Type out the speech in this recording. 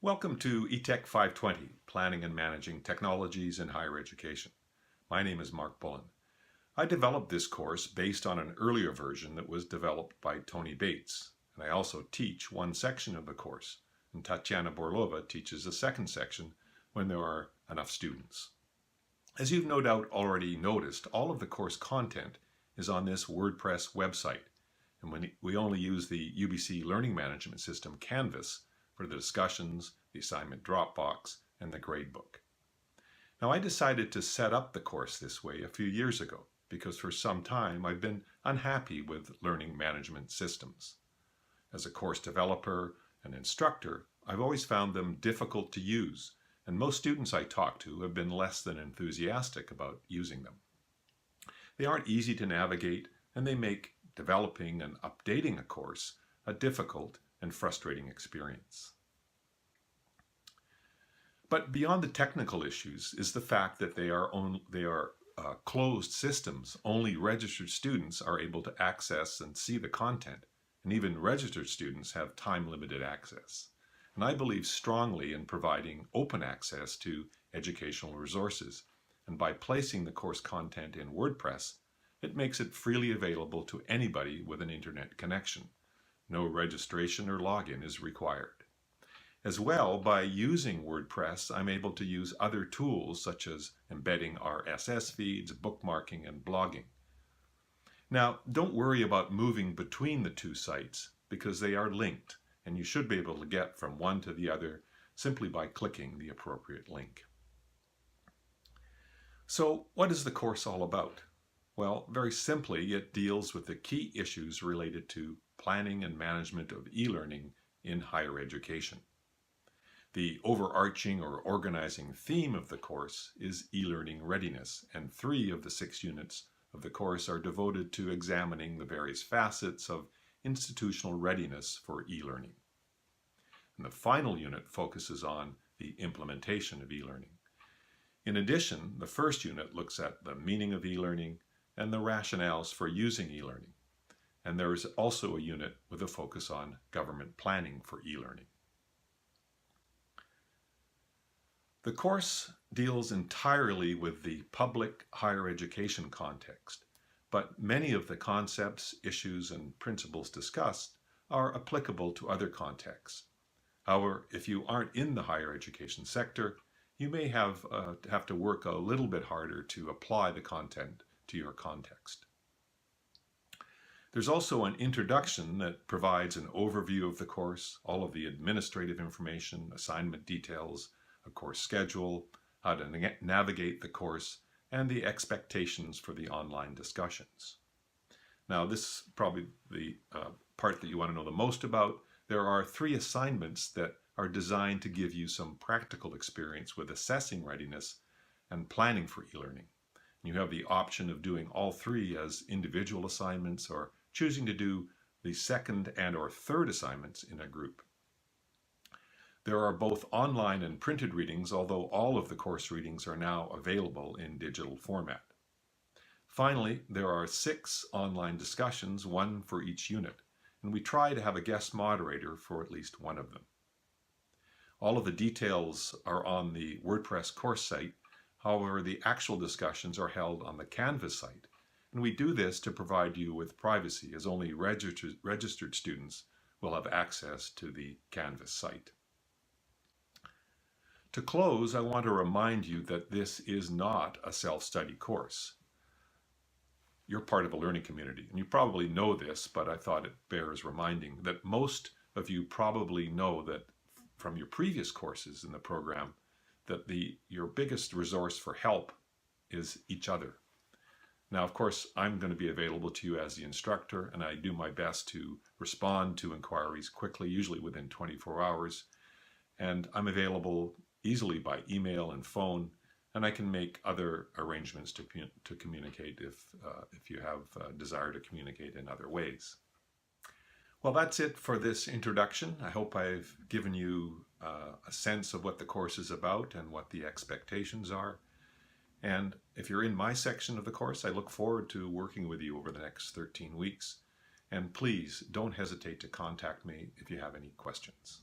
Welcome to ETEC 520, Planning and Managing Technologies in Higher Education. My name is Mark Bullen. I developed this course based on an earlier version that was developed by Tony Bates, and I also teach one section of the course, and Tatiana Borlova teaches a second section when there are enough students. As you've no doubt already noticed, all of the course content is on this WordPress website, and when we only use the UBC Learning Management System Canvas for the discussions, the assignment Dropbox, and the gradebook. Now, I decided to set up the course this way a few years ago because for some time I've been unhappy with learning management systems. As a course developer and instructor, I've always found them difficult to use, and most students I talk to have been less than enthusiastic about using them. They aren't easy to navigate, and they make developing and updating a course a difficult and frustrating experience. But beyond the technical issues is the fact that they are closed systems. Only registered students are able to access and see the content, and even registered students have time-limited access. And I believe strongly in providing open access to educational resources, and by placing the course content in WordPress, it makes it freely available to anybody with an internet connection. No registration or login is required. As well, by using WordPress, I'm able to use other tools such as embedding RSS feeds, bookmarking, and blogging. Now, don't worry about moving between the two sites because they are linked, and you should be able to get from one to the other simply by clicking the appropriate link. So, what is the course all about? Well, very simply, it deals with the key issues related to planning and management of e-learning in higher education. The overarching or organizing theme of the course is e-learning readiness, and 3 of the 6 units of the course are devoted to examining the various facets of institutional readiness for e-learning. And the final unit focuses on the implementation of e-learning. In addition, the first unit looks at the meaning of e-learning and the rationales for using e-learning. And there is also a unit with a focus on government planning for e-learning. The course deals entirely with the public higher education context, but many of the concepts, issues, and principles discussed are applicable to other contexts. However, if you aren't in the higher education sector, you may have to work a little bit harder to apply the content to your context. There's also an introduction that provides an overview of the course, all of the administrative information, assignment details, a course schedule, how to navigate the course, and the expectations for the online discussions. Now, this is probably the part that you want to know the most about. There are 3 assignments that are designed to give you some practical experience with assessing readiness and planning for e-learning. You have the option of doing all 3 as individual assignments or choosing to do the second and or third assignments in a group. There are both online and printed readings, although all of the course readings are now available in digital format. Finally, there are 6 online discussions, 1 for each unit, and we try to have a guest moderator for at least 1 of them. All of the details are on the WordPress course site. However, the actual discussions are held on the Canvas site, and we do this to provide you with privacy, as only registered students will have access to the Canvas site. To close, I want to remind you that this is not a self-study course. You're part of a learning community, and you probably know this, but I thought it bears reminding that most of you probably know that from your previous courses in the program that your biggest resource for help is each other. Now, of course, I'm going to be available to you as the instructor, and I do my best to respond to inquiries quickly, usually within 24 hours. And I'm available easily by email and phone, and I can make other arrangements to communicate if you have a desire to communicate in other ways. Well, that's it for this introduction. I hope I've given you a sense of what the course is about and what the expectations are. And if you're in my section of the course, I look forward to working with you over the next 13 weeks. And please don't hesitate to contact me if you have any questions.